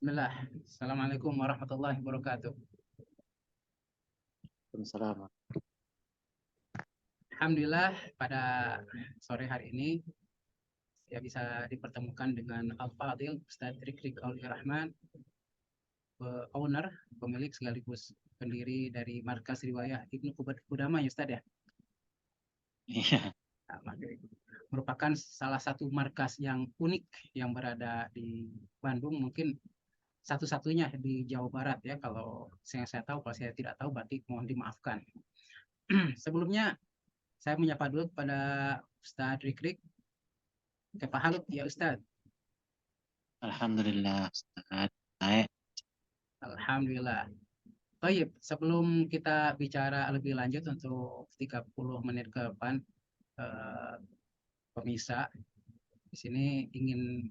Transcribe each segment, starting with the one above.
Bismillah. Assalamualaikum warahmatullahi wabarakatuh. Waalaikumsalam. Alhamdulillah pada sore hari ini saya bisa dipertemukan dengan Al-Fadil Ustadz Rikrik Aulia Rahman, owner, pemilik sekaligus pendiri dari Markas Riwayah Ibnu Qudamah ya Ustadz ya. Iya, Nah, merupakan salah satu markas yang unik yang berada di Bandung, mungkin satu-satunya di Jawa Barat ya. Kalau saya tahu, kalau saya tidak tahu berarti mohon dimaafkan. Sebelumnya saya menyapa dulu kepada Ustadz Rikrik. Kepahalut ya Ustadz. alhamdulillah Ustaz. Baik. Alhamdulillah. Baik, sebelum kita bicara lebih lanjut untuk 30 menit ke depan, eh, pemirsa di sini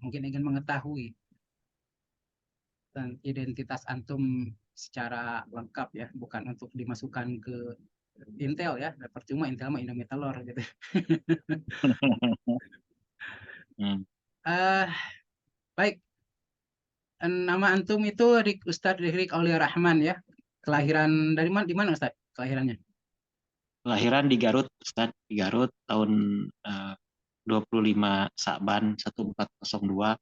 mungkin ingin mengetahui tentang identitas antum secara lengkap ya, bukan untuk dimasukkan ke Intel ya, percuma Intel mah Indomie telur gitu. Hmm. Eh baik, nama antum itu Ustadz Rikrik Aulia Rahman ya. Kelahiran dari mana, di mana Ustadz kelahirannya? Kelahiran di Garut, Ustaz. Di Garut tahun eh, 25 Sa'ban 1402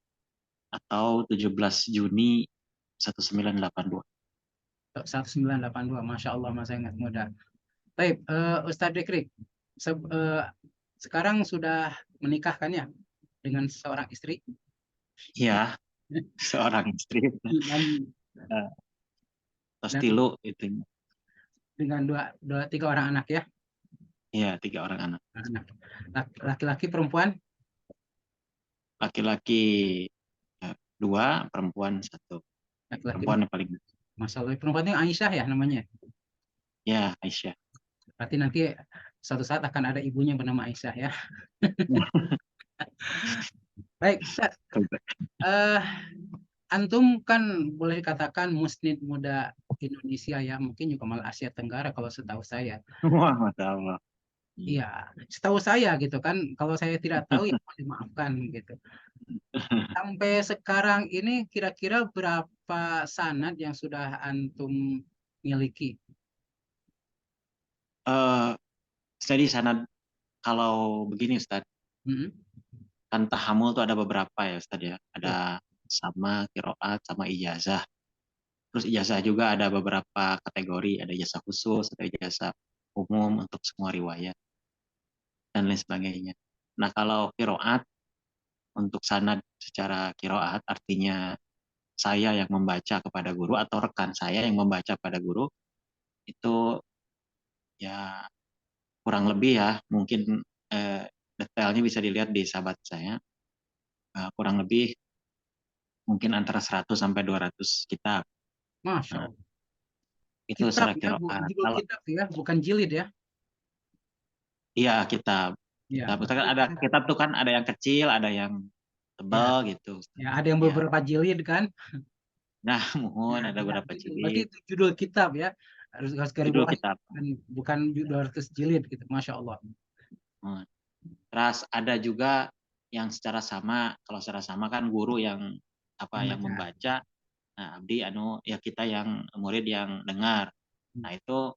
atau 17 Juni 1982. 1982, Masya Allah, masa ingat muda. Baik, Ustadz Rikrik, sekarang sudah menikah kan ya dengan seorang istri Iya, seorang istri. dan, Eh, Terus dan tilu itu. dengan tiga orang anak ya, Iya, 3 orang anak. anak laki-laki perempuan, Laki-laki 2, perempuan 1. laki-laki, Perempuan yang paling. Masya Allah, perempuan itu Aisyah ya namanya. Ya, Aisyah. Berarti nanti suatu saat akan ada ibunya bernama Aisyah ya. Baik, Ustadz, eh, antum kan boleh dikatakan musnid muda Indonesia ya, mungkin juga malah Asia Tenggara kalau setahu saya. Wah, Masya Allah. Iya, setahu saya gitu kan. Kalau saya tidak tahu ya mohon dimaafkan gitu. Sampai sekarang ini kira-kira berapa sanad yang sudah antum miliki? Eh, jadi sanad kalau begini Ustaz, Hmm? kan tahamul tuh ada beberapa ya Ustaz ya. Tuh. Ada sama kiroat sama ijazah. Terus ijazah juga ada beberapa kategori, ada ijazah khusus, ada ijazah umum untuk semua riwayat dan lain sebagainya. Nah kalau kiroat untuk sanad secara kiroat artinya saya yang membaca kepada guru atau rekan saya yang membaca pada guru itu ya kurang lebih ya mungkin detailnya bisa dilihat di sahabat saya. Kurang lebih mungkin antara 100 sampai 200 kitab. Masya Nah, Allah. itu Kitab secara ya, kiroat. judul Kalau kitab ya, bukan jilid ya. iya kitab, Ya, kitab. Misalkan berarti ada kitab tuh kan ada yang kecil, ada yang ya, tebal gitu. ya ada yang Ya, beberapa jilid kan. nah Ya, mohon ada ya, beberapa berarti jilid. itu judul kitab ya. Harus garis Judul bawah, kitab. bukan 200 jilid gitu. Masya Allah. Hmm. Terus ada juga yang secara sama. Kalau secara sama kan guru yang Yang yang baca. membaca. Nah, abdi ya kita yang murid yang dengar. Nah, itu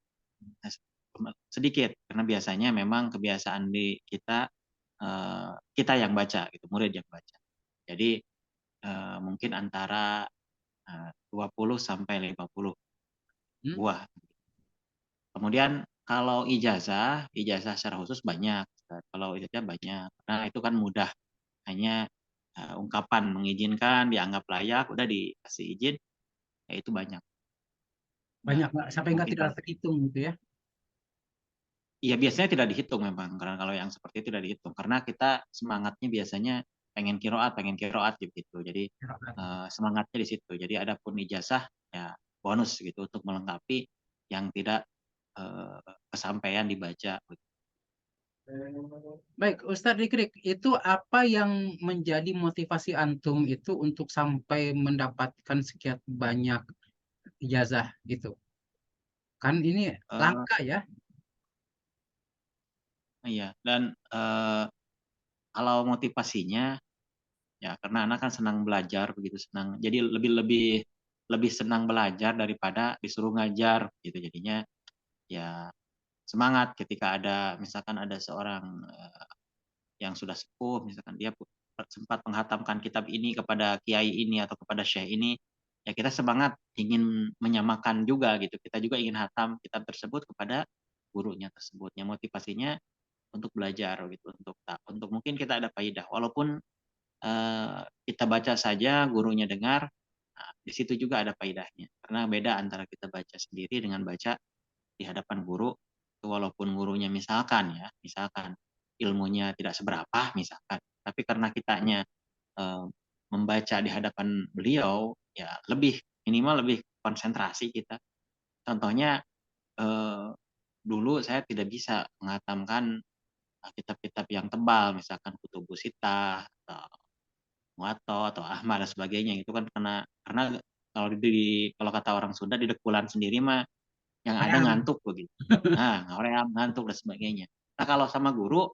sedikit karena biasanya memang kebiasaan di kita yang baca gitu, murid yang baca. Jadi mungkin antara 20 sampai 50 Hmm? buah. Kemudian kalau ijazah secara khusus banyak. Kalau ijazah banyak, karena itu kan mudah. Hanya ungkapan mengizinkan, dianggap layak, udah dikasih izin, ya itu banyak. Nah, Banyak nggak sampai nggak mungkin tidak kalau terhitung gitu ya. iya biasanya tidak dihitung memang, karena kalau yang seperti itu tidak dihitung. Karena kita semangatnya biasanya pengen kiroat gitu. Jadi semangatnya di situ. Jadi adapun ijazah ya bonus gitu untuk melengkapi yang tidak kesampaian dibaca. Baik, Ustadz Rikrik, itu apa yang menjadi motivasi antum itu untuk sampai mendapatkan sekian banyak ijazah gitu? Kan ini Eh, langka ya. iya dan kalau motivasinya Ya, karena anak kan senang belajar begitu, senang. Jadi lebih lebih lebih senang belajar daripada disuruh ngajar gitu. Jadinya ya semangat ketika ada misalkan ada seorang yang sudah sepuh, misalkan dia sempat menghatamkan kitab ini kepada kiai ini atau kepada syekh ini, ya kita semangat ingin menyamakan juga gitu. Kita juga ingin hatam kitab tersebut kepada gurunya tersebut. Yang motivasinya untuk belajar gitu, untuk mungkin kita ada faidah. Walaupun kita baca saja, gurunya dengar, nah, di situ juga ada faidahnya. Karena beda antara kita baca sendiri dengan baca di hadapan guru, walaupun gurunya misalkan ilmunya tidak seberapa misalkan, tapi karena kitanya eh, membaca di hadapan beliau, ya lebih minimal lebih konsentrasi kita. Contohnya eh, dulu saya tidak bisa menghatamkan kitab-kitab yang tebal, misalkan Kutubus Sittah atau Muwatta atau Ahmad dan sebagainya. Itu kan karena kalau kata orang Sunda di dekulan sendiri mah yang ada Ayam. ngantuk begitu. Nah, orang ngantuk dan sebagainya. Nah, kalau sama guru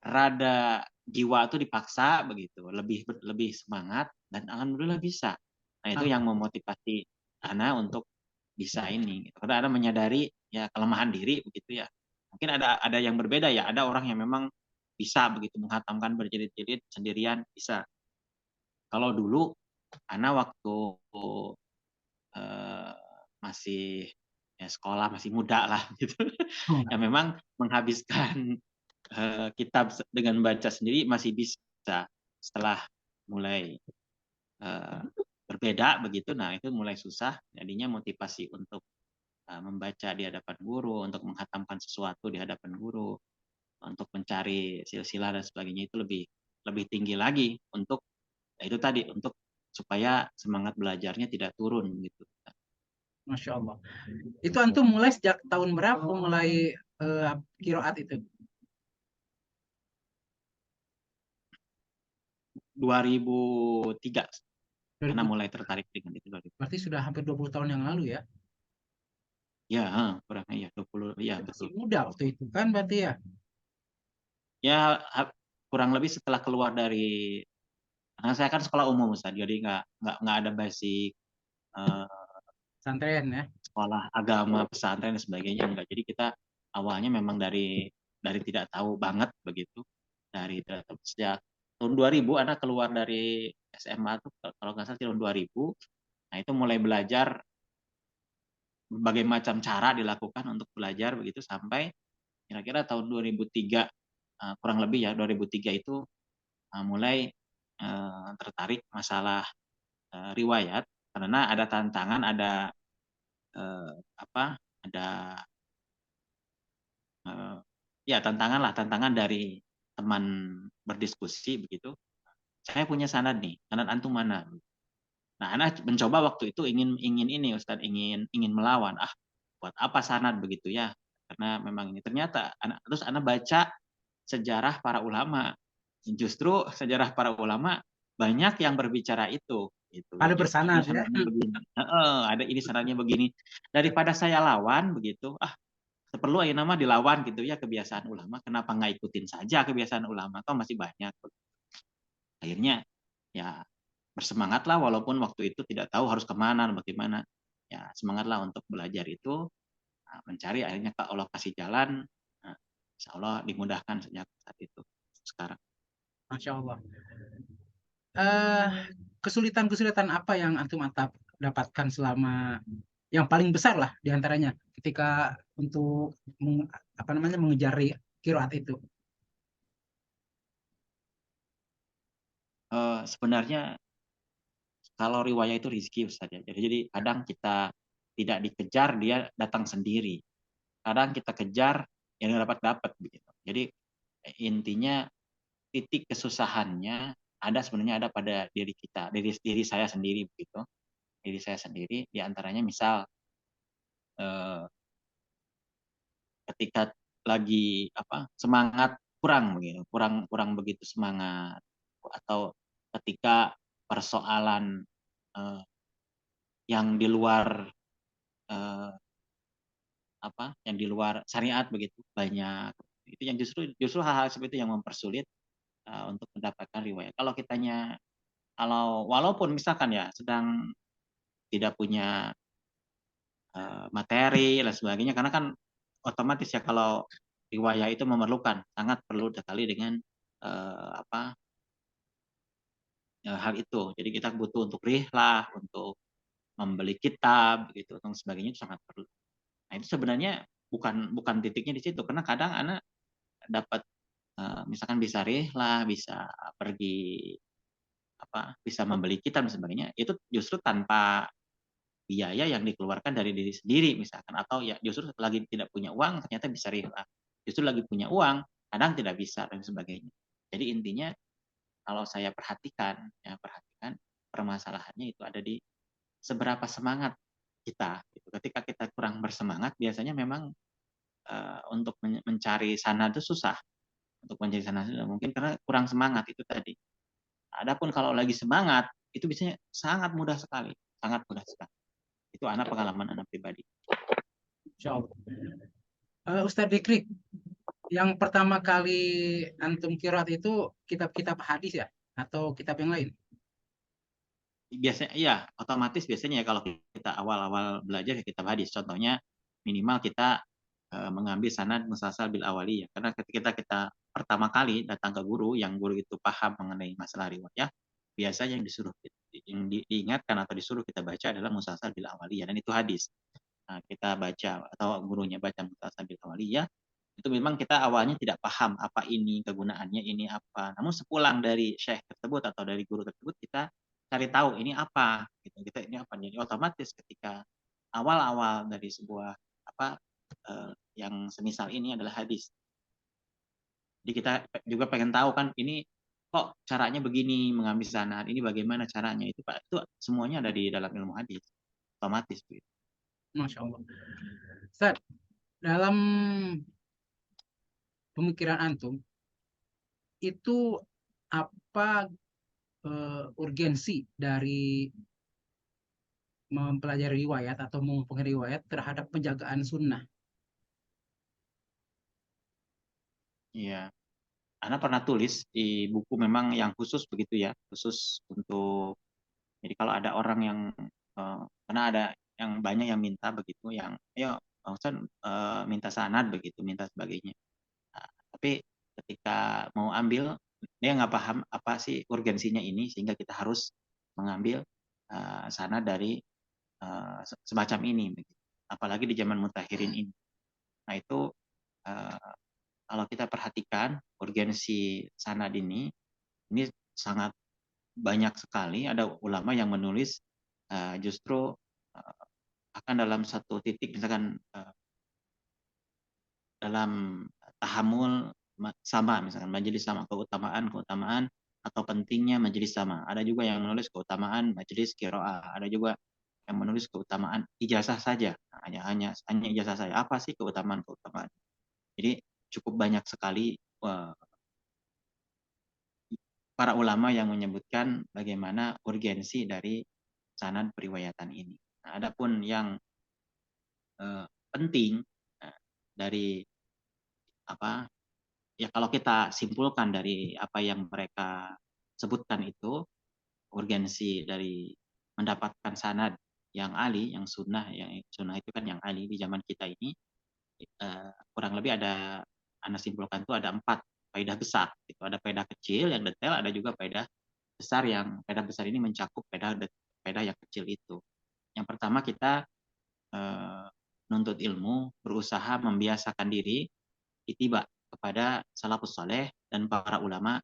rada jiwa tuh dipaksa begitu, lebih lebih semangat dan alhamdulillah bisa. Nah, itu yang memotivasi Ana untuk bisa ini. Gitu. Karena Ana menyadari ya kelemahan diri begitu ya. Mungkin ada yang berbeda ya, ada orang yang memang bisa begitu menghatamkan berjilid-jilid sendirian bisa. Kalau dulu Ana waktu eh, masih ya sekolah masih muda lah gitu. Oh, Ya memang menghabiskan kitab dengan baca sendiri masih bisa. Setelah mulai eh, berbeda begitu, nah itu mulai susah. Jadinya motivasi untuk membaca di hadapan guru, untuk menghatamkan sesuatu di hadapan guru, untuk mencari silsilah dan sebagainya itu lebih lebih tinggi lagi untuk ya itu tadi untuk supaya semangat belajarnya tidak turun gitu. Masya Allah. Itu antum mulai sejak tahun berapa mulai kiroat itu? 2003 karena 2000. mulai tertarik dengan itu 2000. Berarti sudah hampir 20 tahun yang lalu ya. Ya, kurang ya 20 ya Masih betul. muda waktu itu kan berarti ya. Ya kurang lebih setelah keluar dari karena saya kan sekolah umum Ustaz, jadi nggak ada basic eh, Santren ya. sekolah agama pesantren dan sebagainya enggak. Jadi kita awalnya memang dari tidak tahu banget begitu, dari tidak tahu. Sejak tahun 2000 anak keluar dari SMA tuh kalau nggak salah tahun 2000. Nah itu mulai belajar berbagai macam cara dilakukan untuk belajar begitu sampai kira-kira tahun 2003 kurang lebih ya 2003 itu mulai tertarik masalah riwayat karena ada tantangan ada apa ada eh, ya tantangan dari teman berdiskusi begitu. Saya punya sanad nih, sanad antum mana? Nah, anak mencoba waktu itu ingin ingin ini Ustadz ingin melawan. Ah, buat apa sanad begitu ya? Karena memang ini ternyata terus anak baca sejarah para ulama. Justru sejarah para ulama banyak yang berbicara itu gitu. Pada Ini bersanad ya. sanadnya begini. Ada ini sanadnya begini. Daripada saya lawan begitu, perlu aja nama dilawan gitu ya kebiasaan ulama. Kenapa nggak ikutin saja kebiasaan ulama? Toh masih banyak. Akhirnya ya bersemangatlah walaupun waktu itu tidak tahu harus kemana bagaimana. Ya semangatlah untuk belajar itu mencari akhirnya Kak Allah kasih jalan. Nah, Insya Allah dimudahkan sejak saat itu sekarang. Masya Allah. eh Kesulitan-kesulitan apa yang antum dapatkan selama yang paling besar lah diantaranya ketika untuk apa namanya mengejar kiroat itu. Sebenarnya kalau riwayah itu rizki Ustaz ya. Jadi kadang kita tidak dikejar dia datang sendiri. Kadang kita kejar yang dapat dapat begitu. Jadi intinya titik kesusahannya sebenarnya ada pada diri kita, diri saya sendiri begitu. Diri saya sendiri diantaranya misal eh, ketika lagi semangat kurang begitu, kurang kurang begitu semangat atau ketika persoalan eh, yang di luar eh, yang di luar syariat begitu banyak itu yang justru justru hal-hal seperti itu yang mempersulit untuk mendapatkan riwayat. Kalau kitanya kalau walaupun misalkan ya sedang tidak punya materi dan sebagainya, karena kan otomatis ya kalau riwayah itu memerlukan, sangat perlu sekali dengan apa hal itu. Jadi kita butuh untuk rihlah, untuk membeli kitab gitu dan sebagainya itu sangat perlu. Nah itu sebenarnya bukan bukan titiknya di situ, karena kadang anak dapat misalkan bisa rihlah, bisa pergi bisa membeli kitab dan sebagainya, itu justru tanpa biaya yang dikeluarkan dari diri sendiri misalkan, atau ya justru lagi tidak punya uang ternyata bisa rihlah. Justru lagi punya uang, kadang tidak bisa dan sebagainya. Jadi intinya kalau saya perhatikan, ya perhatikan permasalahannya itu ada di seberapa semangat kita. Gitu. Ketika kita kurang bersemangat, biasanya memang untuk mencari sana itu susah. Untuk mencari sana itu mungkin karena kurang semangat itu tadi. Adapun kalau lagi semangat, itu biasanya sangat mudah sekali. Sangat mudah sekali. Itu pengalaman anak pribadi. Insya Allah. Ustadz Dikrik, yang pertama kali antum kirat itu kitab-kitab hadis ya? Atau kitab yang lain? Biasanya iya, otomatis biasanya ya kalau kita awal-awal belajar ya kitab hadis. Contohnya minimal kita mengambil sanad musalsal bil awali ya. Karena ketika kita pertama kali datang ke guru, yang guru itu paham mengenai masalah riwayat, biasanya yang disuruh diingatkan atau disuruh kita baca adalah musalsal bil awali ya, dan itu hadis. Nah, kita baca atau gurunya baca musalsal bil awali ya, itu memang kita awalnya tidak paham apa ini, kegunaannya ini apa. Namun sepulang dari syekh tersebut atau dari guru tersebut, kita cari tahu ini apa, gitu. Kita ini apa. Jadi otomatis ketika awal-awal dari sebuah apa yang semisal ini adalah hadis. Jadi kita juga pengen tahu kan ini kok caranya begini mengambil sanad, ini bagaimana caranya itu Pak. Itu semuanya ada di dalam ilmu hadis. Otomatis gitu. Masya Allah. Ustadz, dalam pemikiran antum, itu apa urgensi dari mempelajari riwayat atau mengumpulkan riwayat terhadap penjagaan sunnah? Iya. Ana pernah tulis di buku memang yang khusus begitu ya, khusus untuk jadi kalau ada orang yang karena ada yang banyak yang minta begitu, yang ayo Bang Ustaz minta sanad begitu, minta sebagainya. Nah, tapi ketika mau ambil dia nggak paham apa sih urgensinya ini sehingga kita harus mengambil sanad dari semacam ini, begitu. Apalagi di zaman mutakhirin ini. Nah itu kalau kita perhatikan urgensi sanad ini sangat banyak sekali. Ada ulama yang menulis justru akan dalam satu titik, misalkan dalam tahamul sama, misalkan majelis sama, keutamaan atau pentingnya majelis sama. Ada juga yang menulis keutamaan majelis qiraah, ada juga yang menulis keutamaan ijazah saja. Nah, hanya ijazah saja. Apa sih keutamaan? Jadi cukup banyak sekali para ulama yang menyebutkan bagaimana urgensi dari sanad periwayatan ini. Nah, adapun yang penting dari apa ya, kalau kita simpulkan dari apa yang mereka sebutkan itu, urgensi dari mendapatkan sanad yang ali, yang sunnah itu kan yang ali di zaman kita ini, kurang lebih ada, Anda simpulkan itu ada 4 faedah besar. Itu ada faedah kecil yang detail, ada juga faedah besar yang faedah besar ini mencakup faedah yang kecil itu. Yang pertama kita menuntut ilmu, berusaha membiasakan diri itiba kepada salafus saleh dan para ulama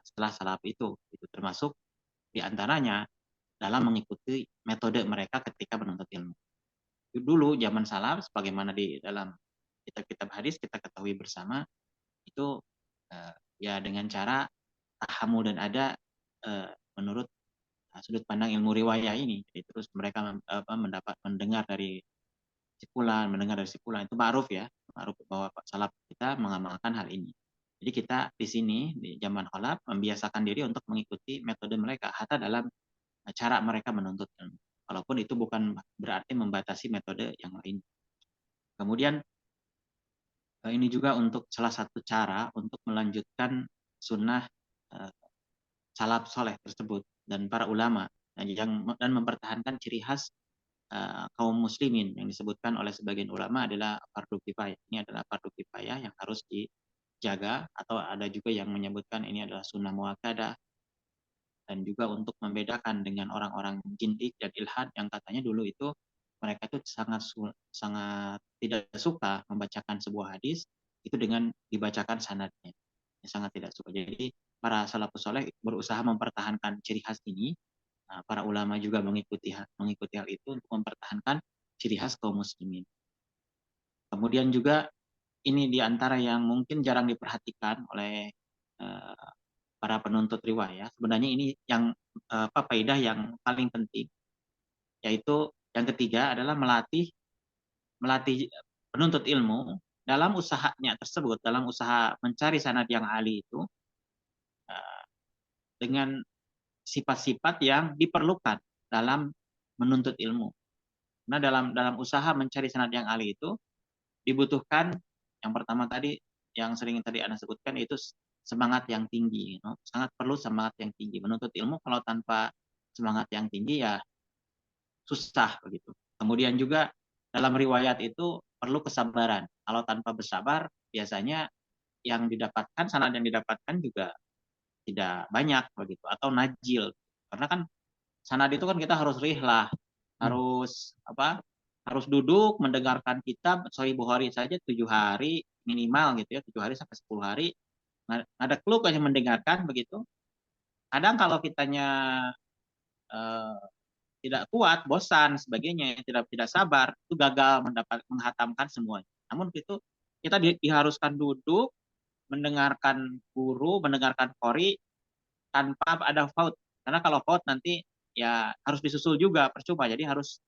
setelah salaf itu termasuk diantaranya dalam mengikuti metode mereka ketika menuntut ilmu. Dulu zaman salaf, sebagaimana di dalam kitab-kitab hadis kita ketahui bersama, itu ya dengan cara tahamu dan ada menurut sudut pandang ilmu riwayah ini. Jadi terus mereka mendengar dari mendengar dari sipulan itu ma'ruf ya, ma'ruf bahwa salaf kita mengamalkan hal ini. Jadi kita di sini di zaman khalaf membiasakan diri untuk mengikuti metode mereka hatta dalam cara mereka menuntut ilmu. Walaupun itu bukan berarti membatasi metode yang lain. Kemudian ini juga untuk salah satu cara untuk melanjutkan sunnah salaf soleh tersebut dan para ulama dan mempertahankan ciri khas kaum muslimin yang disebutkan oleh sebagian ulama adalah fardu kifayah. Ini adalah fardu kifayah yang harus dijaga, atau ada juga yang menyebutkan ini adalah sunnah muakkadah. Dan juga untuk membedakan dengan orang-orang jindik dan ilhad yang katanya dulu itu mereka itu sangat tidak suka membacakan sebuah hadis itu dengan dibacakan sanadnya. Sangat tidak suka. Jadi para salafus saleh berusaha mempertahankan ciri khas ini. Para ulama juga mengikuti hal itu untuk mempertahankan ciri khas kaum muslimin. Kemudian juga ini diantara yang mungkin jarang diperhatikan oleh para penuntut riwayah. Sebenarnya ini yang faedah yang paling penting, yaitu yang ketiga adalah melatih penuntut ilmu dalam usahanya tersebut, dalam usaha mencari sanad yang ali itu dengan sifat-sifat yang diperlukan dalam menuntut ilmu. Nah, dalam usaha mencari sanad yang ali itu dibutuhkan yang pertama tadi yang sering tadi Anda sebutkan itu semangat yang tinggi, sangat perlu semangat yang tinggi. Menuntut ilmu kalau tanpa semangat yang tinggi ya susah begitu. Kemudian juga dalam riwayat itu perlu kesabaran. Kalau tanpa bersabar biasanya yang didapatkan sanad yang didapatkan juga tidak banyak begitu atau najil. Karena kan sanad itu kan kita harus rihlah, harus harus duduk mendengarkan kitab Sahih Bukhari saja 7 hari minimal gitu ya, 7 hari sampai 10 hari. Ada klub yang mendengarkan begitu. Kadang kalau kitanya tidak kuat, bosan, sebagainya, tidak sabar, itu gagal menghatamkan semuanya. Namun itu kita diharuskan duduk, mendengarkan guru, mendengarkan qori tanpa ada faut. Karena kalau faut nanti ya harus disusul juga, percuma. Jadi harus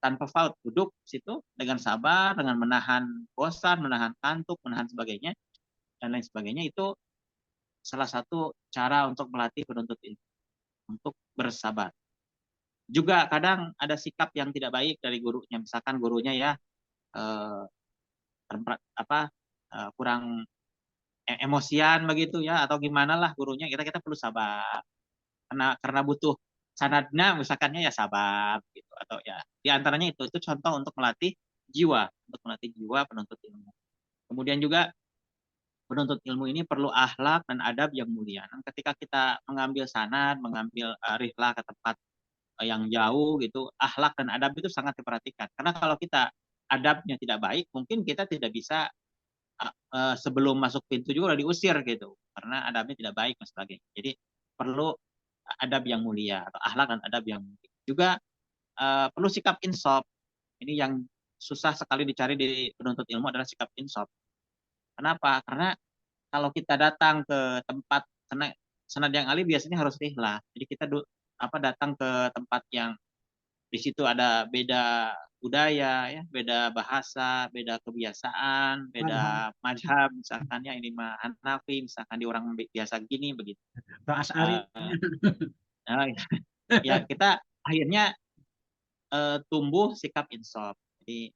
tanpa faut, duduk situ dengan sabar, dengan menahan bosan, menahan kantuk, menahan sebagainya dan lain sebagainya. Itu salah satu cara untuk melatih penuntut ilmu untuk bersabar. Juga kadang ada sikap yang tidak baik dari gurunya, misalkan gurunya ya kurang emosian begitu ya, atau gimana lah gurunya, kita perlu sabar karena butuh sanadnya misalkannya ya sabar gitu, atau ya diantaranya itu contoh untuk melatih jiwa penuntut ilmu. Kemudian juga penuntut ilmu ini perlu akhlak dan adab yang mulia. Nah, ketika kita mengambil sanad, mengambil rihlah ke tempat yang jauh gitu, akhlak dan adab itu sangat diperhatikan. Karena kalau kita adabnya tidak baik, mungkin kita tidak bisa sebelum masuk pintu juga udah diusir gitu, karena adabnya tidak baik dan sebagainya. Jadi perlu adab yang mulia atau akhlak dan adab yang mulia. Juga perlu sikap insaf. Ini yang susah sekali dicari di penuntut ilmu adalah sikap insaf. Kenapa? Karena kalau kita datang ke tempat sanad yang ali biasanya harus rihlah. Jadi kita datang ke tempat yang di situ ada beda budaya ya, beda bahasa, beda kebiasaan, beda mazhab, misalkan ya ini mah Hanafi, misalkan di orang biasa gini begitu. As'ari. Ya kita akhirnya tumbuh sikap insaf. Jadi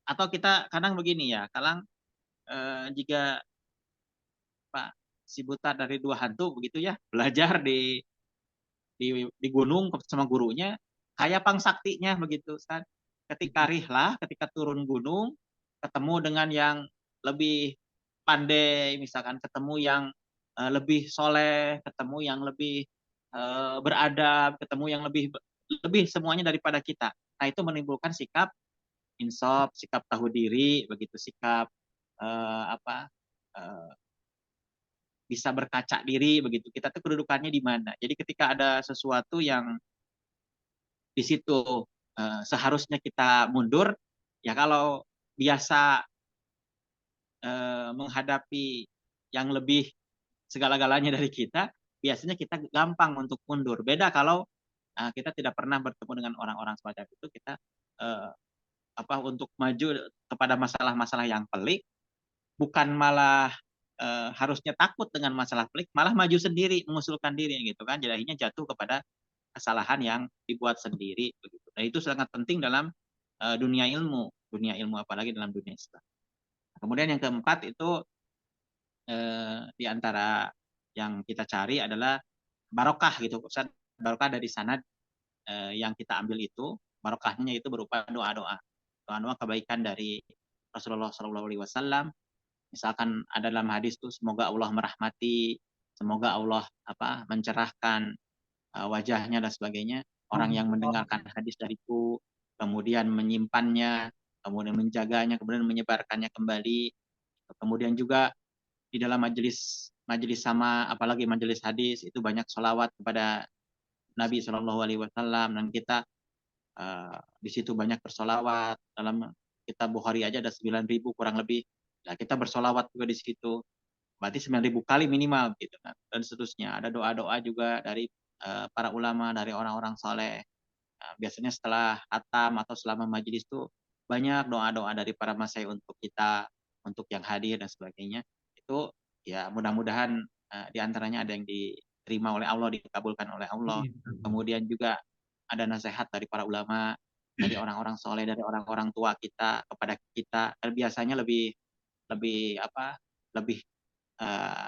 atau kita kadang begini ya, kadang jika Pak si buta dari dua hantu begitu ya, belajar di gunung sama gurunya, kayak pangsaktinya begitu. Ketika rihlah, ketika turun gunung, ketemu dengan yang lebih pandai, misalkan ketemu yang lebih soleh, ketemu yang lebih beradab, ketemu yang lebih semuanya daripada kita. Nah itu menimbulkan sikap insaf, sikap tahu diri, begitu sikap bisa berkaca diri begitu. Kita tuh kedudukannya di mana. Jadi ketika ada sesuatu yang di situ seharusnya kita mundur, ya kalau biasa menghadapi yang lebih segala-galanya dari kita, biasanya kita gampang untuk mundur. Beda kalau kita tidak pernah bertemu dengan orang-orang semacam itu, kita untuk maju kepada masalah-masalah yang pelik, bukan malah harusnya takut dengan masalah pelik, malah maju sendiri, mengusulkan diri gitu kan. Jadi akhirnya jatuh kepada kesalahan yang dibuat sendiri begitu. Nah, itu sangat penting dalam dunia ilmu apalagi dalam dunia Islam. Kemudian yang keempat itu di antara yang kita cari adalah barokah gitu Ustaz. Barokah dari sanad yang kita ambil itu, barokahnya itu berupa doa-doa. Doa-doa kebaikan dari Rasulullah Shallallahu alaihi wasallam. Misalkan ada dalam hadis tuh semoga Allah merahmati, semoga Allah mencerahkan wajahnya dan sebagainya. Orang yang Oh, mendengarkan hadis dariku, kemudian menyimpannya, kemudian menjaganya, kemudian menyebarkannya kembali. Kemudian juga di dalam majelis majelis sama apalagi majelis hadis itu banyak sholawat kepada Nabi Shallallahu Alaihi Wasallam dan kita di situ banyak bersolawat dalam kitab Bukhari aja ada 9.000 kurang lebih. Nah, kita bersolawat juga di situ. Berarti 9.000 kali minimal gitu kan. Dan seterusnya. Ada doa-doa juga dari para ulama, dari orang-orang soleh. Nah, biasanya setelah hatam atau selama majelis itu banyak doa-doa dari para masyayikh untuk kita, untuk yang hadir dan sebagainya. Itu ya mudah-mudahan di antaranya ada yang diterima oleh Allah, dikabulkan oleh Allah. iya. Kemudian juga ada nasihat dari para ulama, dari orang-orang soleh, dari orang-orang tua kita kepada kita. Dan biasanya lebih lebih lebih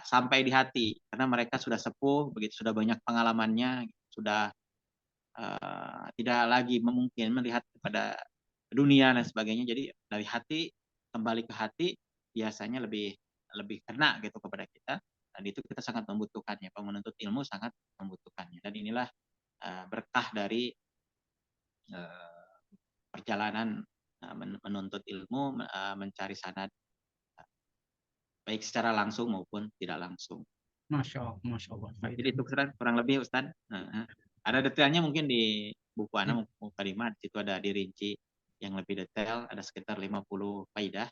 sampai di hati karena mereka sudah sepuh, begitu sudah banyak pengalamannya, sudah tidak lagi mungkin melihat kepada dunia dan sebagainya. Jadi dari hati kembali ke hati biasanya lebih lebih kena gitu kepada kita dan itu kita sangat membutuhkannya. Menuntut ilmu sangat membutuhkannya dan inilah berkah dari uh, perjalanan menuntut ilmu, mencari sanad baik secara langsung maupun tidak langsung. Masya Allah. Jadi Faedah. itu kurang lebih Ustaz. Ada detailnya mungkin di buku Iya. Ana Mukadimah, di situ ada dirinci yang lebih detail, ada sekitar 50 faidah.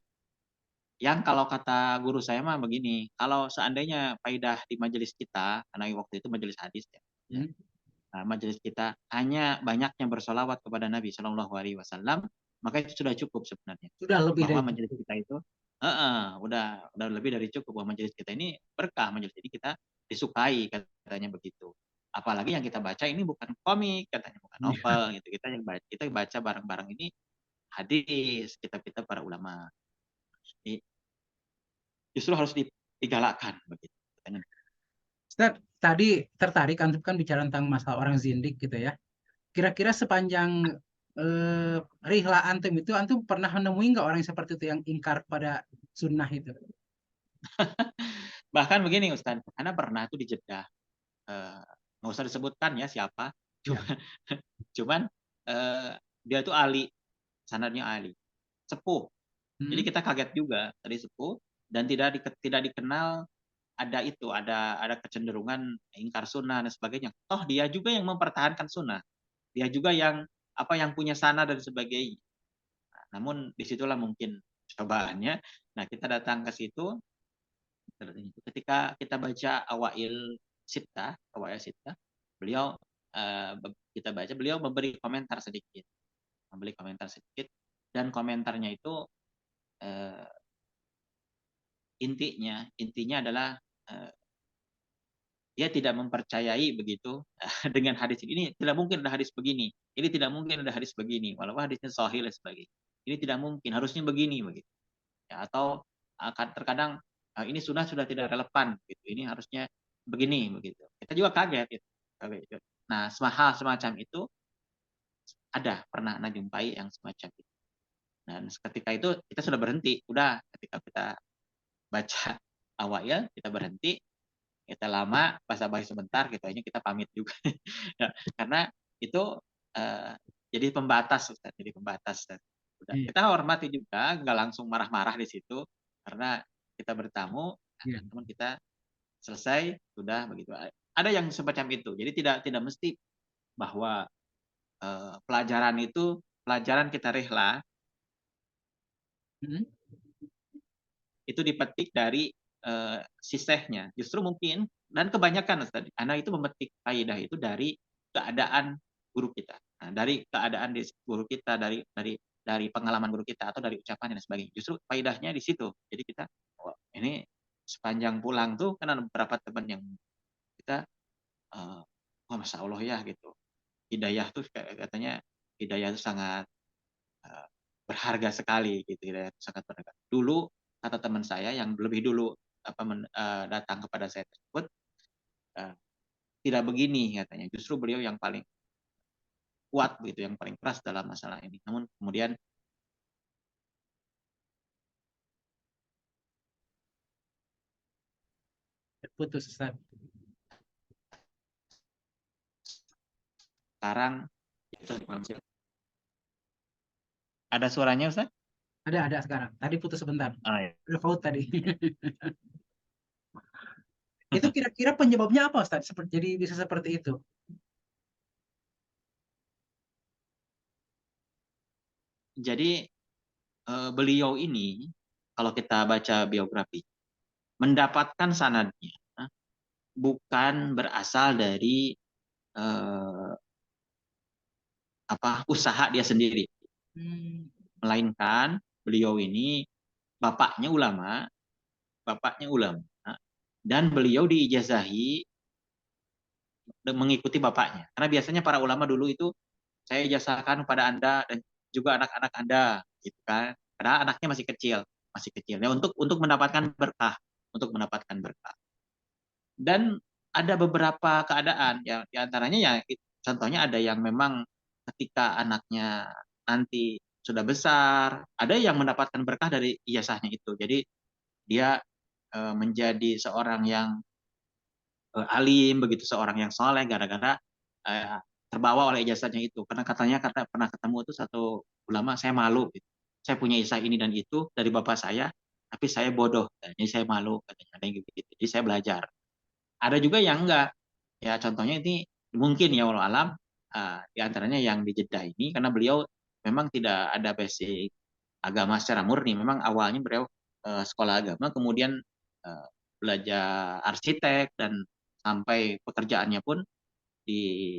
Yang kalau kata guru saya mah begini, kalau seandainya faidah di majelis kita, karena waktu itu majelis hadis ya, Hmm. majelis kita hanya banyaknya bersolawat kepada Nabi Shallallahu Alaihi Wasallam, maka itu sudah cukup sebenarnya. Sudah lebih Bahwa dari majelis cukup. kita itu, udah lebih dari cukup bahwa majelis kita ini berkah majelis. Jadi kita disukai katanya begitu. Apalagi yang kita baca ini bukan komik katanya, bukan Iya. novel gitu. Kita baca bareng-bareng ini hadis kitab-kitab para ulama. Jadi justru harus digalakkan begitu. Ustaz, tadi tertarik antum kan bicara tentang masalah orang zindik gitu ya. Kira-kira sepanjang eh, rihla antum itu antum pernah menemui nggak orang yang seperti itu yang ingkar pada sunnah itu? Bahkan begini Ustaz, karena pernah tuh di Jeddah, nggak usah disebutkan ya siapa, Ya. cuman dia tuh ahli, sanadnya ahli, sepuh. Jadi Hmm? kita kaget juga tadi sepuh dan tidak dikenal ada kecenderungan ingkar sunnah dan sebagainya. Toh dia juga yang mempertahankan sunnah, dia juga yang punya sanad dan sebagainya. Nah, namun disitulah mungkin cobaannya. Nah kita datang ke situ, ketika kita baca awail sita, beliau kita baca beliau memberi komentar sedikit dan komentarnya itu eh, intinya adalah eh, dia tidak mempercayai begitu dengan hadis ini tidak mungkin ada hadis begini, ini tidak mungkin ada hadis begini walaupun hadisnya sahih dan sebagainya, ini tidak mungkin harusnya begini begitu ya, atau terkadang ini sudah tidak relevan gitu, ini harusnya begini begitu, kita juga kaget gitu. Nah hal semacam itu ada pernah jumpai yang semacam itu dan ketika itu kita sudah berhenti, udah ketika kita baca awal ya kita berhenti, kita lama basa-basi sebentar gitu aja kita pamit juga. Ya, karena itu uh, jadi pembatas Ustaz, jadi pembatas dan udah Iya. kita hormati juga nggak langsung marah-marah di situ karena kita bertamu Iya. teman kita selesai sudah begitu, ada yang semacam itu, jadi tidak tidak mesti bahwa pelajaran itu pelajaran kita rehla Hmm? itu dipetik dari sisehnya. Justru mungkin dan kebanyakan Ustaz, anak itu memetik kaidah itu dari keadaan guru kita. Nah, dari keadaan guru kita, dari pengalaman guru kita atau dari ucapan dan sebagainya. Justru kaidahnya di situ. Jadi kita ini sepanjang pulang tuh kan ada beberapa teman yang kita oh masya Allah ya gitu. Hidayah tuh katanya hidayah itu sangat eh, berharga sekali gitu, hidayah itu sangat berharga. Dulu kata teman saya yang lebih dulu datang kepada saya tersebut, tidak begini katanya. Justru beliau yang paling kuat begitu, yang paling keras dalam masalah ini. Namun kemudian Putus Ustaz. sekarang ada suaranya Ustaz? Ada sekarang. Tadi putus sebentar. Oh, ya. Ada paut tadi. Itu kira-kira penyebabnya apa Ustaz? Jadi bisa seperti itu. Jadi beliau ini kalau kita baca biografi mendapatkan sanadnya bukan berasal dari usaha dia sendiri, melainkan beliau ini bapaknya ulama dan beliau diijazahi mengikuti bapaknya. Karena biasanya para ulama dulu itu saya ijazahkan kepada Anda dan juga anak-anak Anda, gitu kan. Karena anaknya masih kecil. Ya, untuk mendapatkan berkah, Dan ada beberapa keadaan ya, diantaranya ya contohnya ada yang memang ketika anaknya nanti sudah besar, ada yang mendapatkan berkah dari ijazahnya itu. Jadi dia menjadi seorang yang alim, begitu seorang yang soleh gara-gara terbawa oleh ijazahnya itu. Karena katanya pernah ketemu itu satu ulama, saya malu. Gitu. Saya punya ijazah ini dan itu dari bapak saya, tapi saya bodoh. Jadi saya malu katanya. Ada yang gitu. Jadi saya belajar. Ada juga yang enggak. Ya contohnya ini mungkin ya walau alam di antaranya yang di Jeddah ini karena beliau memang tidak ada basic agama secara murni. Memang awalnya beliau sekolah agama, kemudian belajar arsitek dan sampai pekerjaannya pun di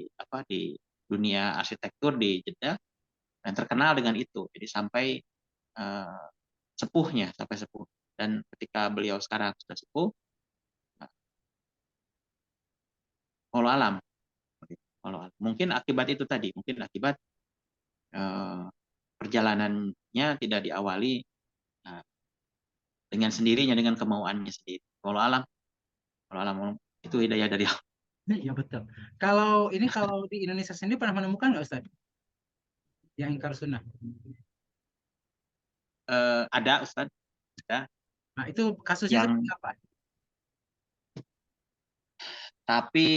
dunia arsitektur di Jeddah dan terkenal dengan itu. Jadi sampai uh, sampai sepuh. Dan ketika beliau sekarang sudah sepuh, walau alam. Mungkin akibat itu tadi, mungkin akibat perjalanannya tidak diawali dengan sendirinya, dengan kemauannya sendiri. Walau alam itu hidayah dari Allah. Iya betul. Kalau di Indonesia sendiri pernah menemukan nggak Ustaz yang ingkar sunnah? Ada Ustaz, ada Nah itu kasusnya yang seperti apa? tapi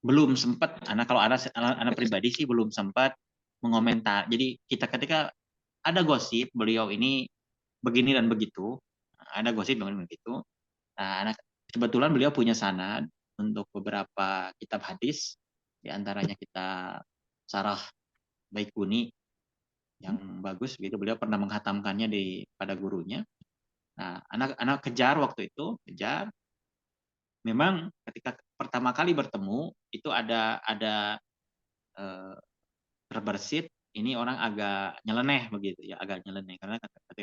belum sempat, kalau anak pribadi sih belum sempat mengomentar. Jadi kita ketika ada gosip beliau ini begini dan begitu, ada gosip begini begitu. Nah, kebetulan beliau punya sanad untuk beberapa kitab hadis, di antaranya kita Sarah Baikuni yang bagus gitu. Beliau pernah menghatamkannya pada gurunya. Nah, anak kejar waktu itu, memang ketika pertama kali bertemu itu ada terbersit ini orang agak nyeleneh begitu ya, agak nyeleneh karena kata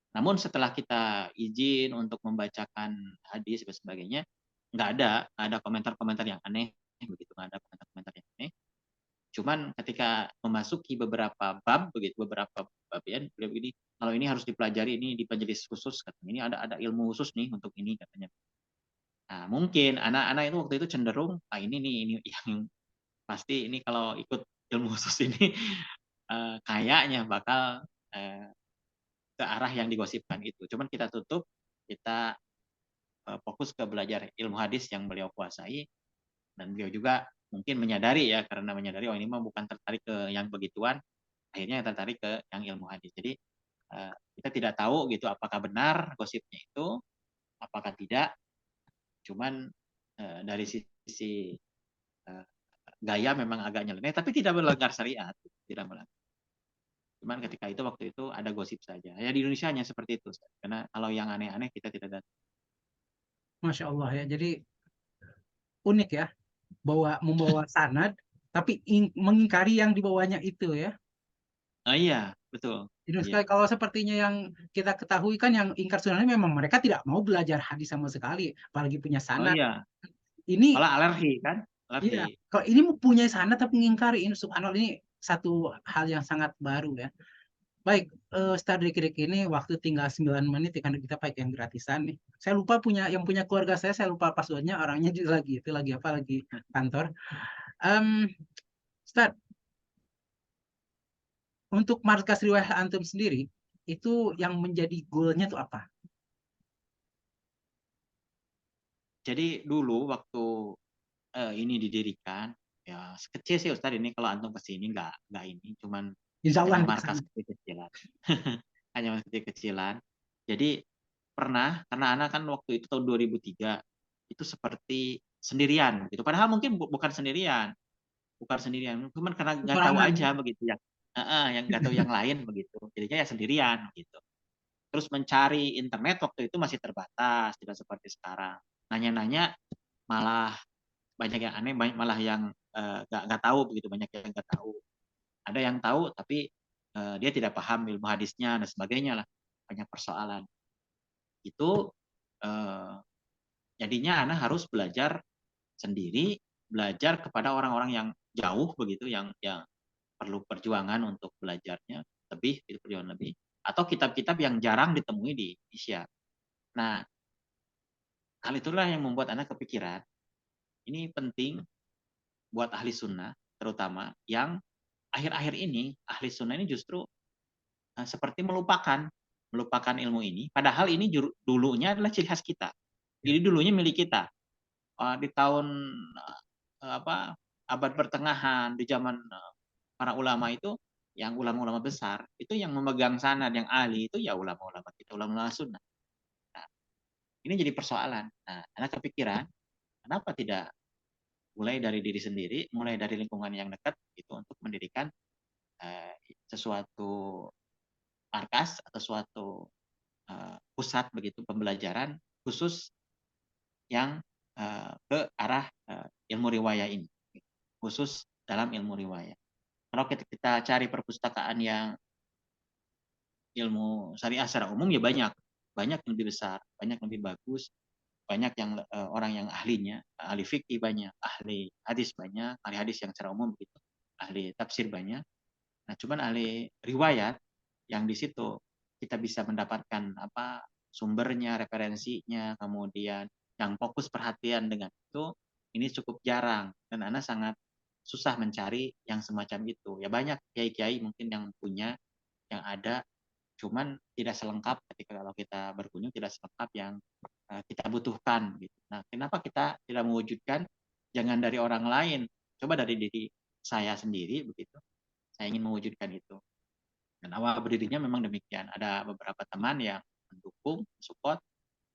namun setelah kita izin untuk membacakan hadis dan sebagainya, nggak ada komentar-komentar yang aneh begitu, nggak ada komentar-komentar yang aneh. Cuman ketika memasuki beberapa bab begitu, beberapa bagian beliau begini, kalau ini harus dipelajari, ini di majelis khusus katanya, ini ada ilmu khusus nih untuk ini katanya. Nah, mungkin anak-anak itu waktu itu cenderung ini yang pasti ini kalau ikut ilmu khusus ini kayaknya bakal ke arah yang digosipkan itu. Cuman kita tutup, kita fokus ke belajar ilmu hadis yang beliau kuasai, dan beliau juga mungkin menyadari ya, karena menyadari ini mah bukan tertarik ke yang begituan, akhirnya tertarik ke yang ilmu hadis. Jadi kita tidak tahu gitu apakah benar gosipnya itu, apakah tidak. Cuman dari sisi gaya memang agak nyeleneh, tapi tidak melanggar syariat, tidak melanggar. Cuman ketika itu waktu itu ada gosip saja. Ya di Indonesia hanya seperti itu. Karena kalau yang aneh-aneh kita tidak ada. Masya Allah ya. Jadi unik ya, membawa sanad, tapi mengingkari yang dibawanya itu ya. Iya, betul. Jadi Iya. sekali kalau sepertinya yang kita ketahui kan yang ingkar sunnah ini memang mereka tidak mau belajar hadis sama sekali, apalagi punya Oh sanad. iya. Ini Malah alergi kan? iya, Alergi. kalau ini punya sanad tapi mengingkari, ini subhanallah, ini satu hal yang sangat baru ya. Baik, Start Dikrik ini waktu tinggal 9 menit ya, karena kita pakai yang gratisan nih. Saya lupa yang punya keluarga saya lupa passwordnya, orangnya juga lagi itu lagi apa lagi kantor. Em, Start, untuk markas riwayat antum sendiri itu yang menjadi goalnya tuh apa? Jadi dulu waktu ini didirikan, ya kecil sih Ustadz ini kalau antum ke sini nggak ini, cuman Insya Allah hanya nanti ke markas sana. kecil-kecilan. Hanya markas kecil-kecilan. Jadi pernah, karena anak kan waktu itu tahun 2003, itu seperti sendirian gitu. Padahal mungkin bukan sendirian, cuman karena nggak tahu Peperangan. aja begitu ya. Yang nggak tahu yang lain begitu. Jadinya ya sendirian gitu. Terus mencari internet waktu itu masih terbatas, tidak seperti sekarang. Nanya-nanya malah banyak yang aneh, malah yang nggak tahu begitu, banyak yang nggak tahu. Ada yang tahu tapi dia tidak paham ilmu hadisnya dan sebagainya lah, banyak persoalan. Itu eh, jadinya anak harus belajar sendiri, belajar kepada orang-orang yang jauh begitu, yang perlu perjuangan untuk belajarnya lebih, itu perjuangan lebih, atau kitab-kitab yang jarang ditemui di Indonesia. Nah, hal itulah yang membuat anak kepikiran, ini penting buat ahli sunnah, terutama yang akhir-akhir ini, ahli sunnah ini justru seperti melupakan ilmu ini, padahal ini dulunya adalah ciri khas kita. Ya. Jadi dulunya milik kita. Di tahun apa abad pertengahan, di zaman para ulama itu, yang ulama-ulama besar, itu yang memegang sanad, yang ahli itu ya ulama-ulama kita, ulama-ulama sunnah. Nah, ini jadi persoalan. Nah, anak kepikiran, kenapa tidak mulai dari diri sendiri, mulai dari lingkungan yang dekat itu untuk mendirikan sesuatu markas atau suatu pusat begitu pembelajaran khusus yang ke arah ilmu riwayah ini, khusus dalam ilmu riwayah. Kalau kita cari perpustakaan yang ilmu syariah secara umum ya banyak yang lebih besar, banyak yang lebih bagus, banyak yang orang yang ahlinya, ahli fikih banyak, ahli hadis banyak, ahli hadis yang secara umum begitu, ahli tafsir banyak. Nah, cuman ahli riwayat yang di situ kita bisa mendapatkan apa sumbernya, referensinya, kemudian yang fokus perhatian dengan itu, ini cukup jarang dan Anda sangat susah mencari yang semacam itu. Ya banyak kiai-kiai mungkin yang punya, yang ada, cuman tidak selengkap ketika kalau kita berkunjung, tidak selengkap yang kita butuhkan gitu. Nah, kenapa kita tidak mewujudkan, jangan dari orang lain, coba dari diri saya sendiri begitu. Saya ingin mewujudkan itu. Dan awal berdirinya memang demikian. Ada beberapa teman yang mendukung, support,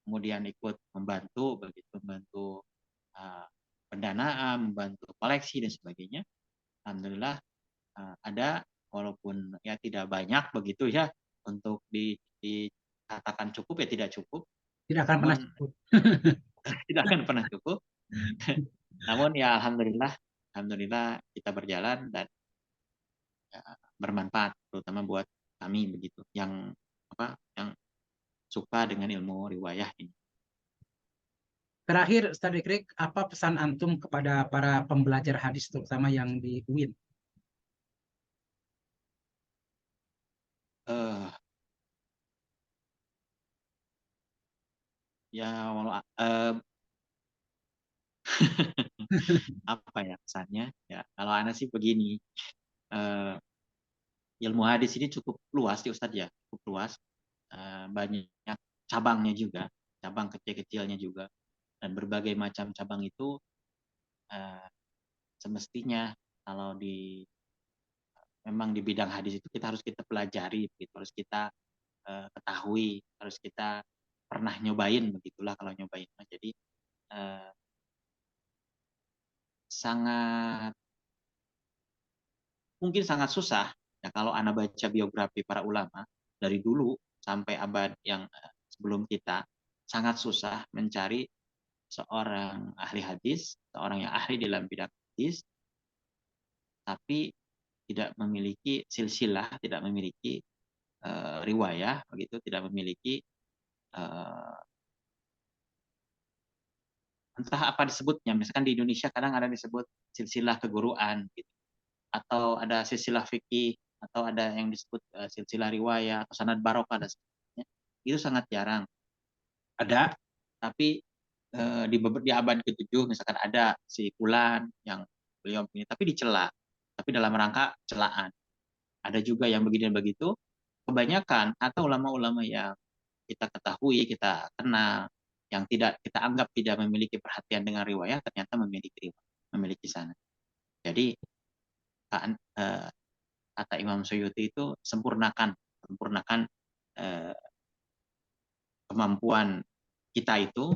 kemudian ikut membantu begitu, membantu uh, pendanaan, membantu koleksi dan sebagainya. Alhamdulillah ada, walaupun ya tidak banyak begitu ya, untuk dikatakan cukup ya tidak cukup, Tidak akan pernah namun cukup. tidak akan pernah cukup. Namun ya alhamdulillah, alhamdulillah kita berjalan dan ya, bermanfaat terutama buat kami begitu, yang suka dengan ilmu riwayah ini. Terakhir, Ustaz Dikrik, apa pesan antum kepada para pembelajar hadis terutama yang di UIN? Eh ya walau apa ya pesannya ya, kalau anak sih begini, eh, ilmu hadis ini cukup luas ya Ustadz ya, cukup luas, banyak cabangnya juga, cabang kecil-kecilnya juga, dan berbagai macam cabang itu eh, semestinya kalau memang di bidang hadis itu kita pelajari, gitu, harus kita ketahui, harus kita pernah nyobain begitulah kalau nyobain. Jadi eh, sangat mungkin sangat susah ya kalau Anda baca biografi para ulama dari dulu sampai abad yang sebelum kita, sangat susah mencari seorang ahli hadis, seorang yang ahli dalam bidang hadis, tapi tidak memiliki silsilah, tidak memiliki riwayah, begitu, tidak memiliki uh, entah apa disebutnya. Misalkan di Indonesia kadang ada disebut silsilah keguruan, gitu, atau ada silsilah fikih, atau ada yang disebut silsilah riwayah atau sanad barokah dan sebagainya, itu sangat jarang. Ada, tapi di abad ke-7 misalkan ada si fulan yang beliau ini, tapi dicela, tapi dalam rangka celaan. Ada juga yang begini dan begitu. Kebanyakan atau ulama-ulama yang kita ketahui, kita kenal, yang tidak kita anggap tidak memiliki perhatian dengan riwayah, ternyata memiliki sanad. Jadi kata Imam Suyuti itu sempurnakan eh, kemampuan kita itu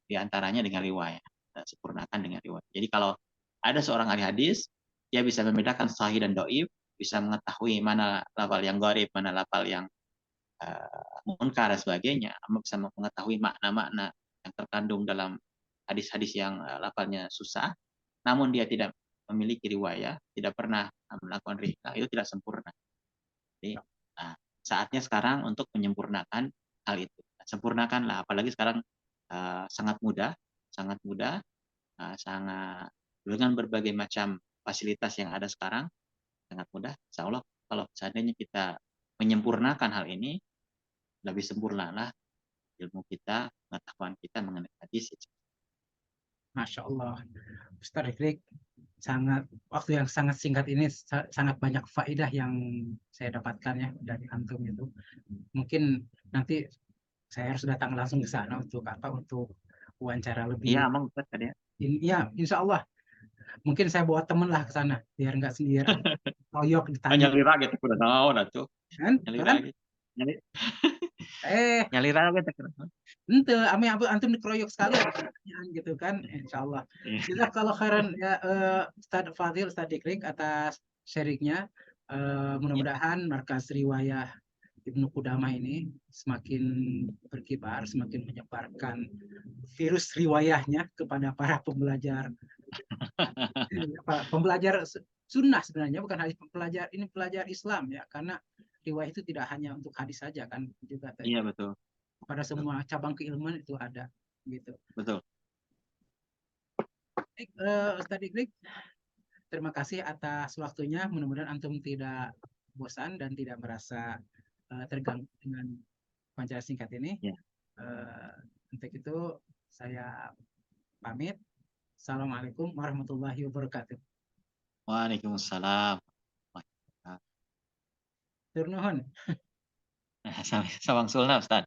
diantaranya dengan riwayah. Sempurnakan dengan riwayah. Jadi kalau ada seorang ahli hadis, dia bisa membedakan sahih dan doib, bisa mengetahui mana lafal yang gharib, mana lafal yang munkar dan sebagainya, bisa mengetahui makna-makna yang terkandung dalam hadis-hadis yang lafalnya susah, namun dia tidak memiliki riwayah, tidak pernah melakukan rihlah, itu tidak sempurna. Jadi saatnya sekarang untuk menyempurnakan hal itu. Sempurnakanlah, apalagi sekarang sangat mudah, sangat dengan berbagai macam fasilitas yang ada sekarang, sangat mudah. Insya Allah kalau seandainya kita menyempurnakan hal ini, lebih sempurnalah ilmu kita, pengetahuan kita mengenai hadis. Masya Allah, Ustaz Riflik, waktu yang sangat singkat ini sangat banyak faedah yang saya dapatkan ya dari antum itu. Mungkin nanti saya harus datang langsung ke sana untuk wawancara Iya, lebih. emang Ustaz tadi ya. Ya, insya Allah. Mungkin saya bawa temen lah ke sana biar nggak sendirian. Royok ditanya Nyali lagi tuh udah tahu dah tuh. kan, Nyali kan? lagi. Nyali Eh, nyali lagi tuh. ente, antum dikeroyok sekali pertanyaan gitu kan, insya Allah. Kita kalau khairan ya Ustaz Fadil, Ustaz Dikrik atas sharingnya. Ya. Mudah-mudahan markas riwayah Ibnu Qudamah ini semakin berkibar, semakin menyebarkan virus riwayahnya kepada para pembelajar pembelajar sunnah sebenarnya, bukan hadis, pelajar Islam ya, karena riwayah itu tidak hanya untuk hadis saja kan, juga Iya betul. pada semua cabang keilmuan itu ada gitu. Betul. Ustadz Ikrik, terima kasih atas waktunya. Mudah-mudahan antum tidak bosan dan tidak merasa terganggu dengan wawancara singkat ini. Ya. Untuk itu saya pamit. Assalamualaikum warahmatullahi wabarakatuh. Waalaikumsalam. Tur nuhun. Sawang sulna Ustaz.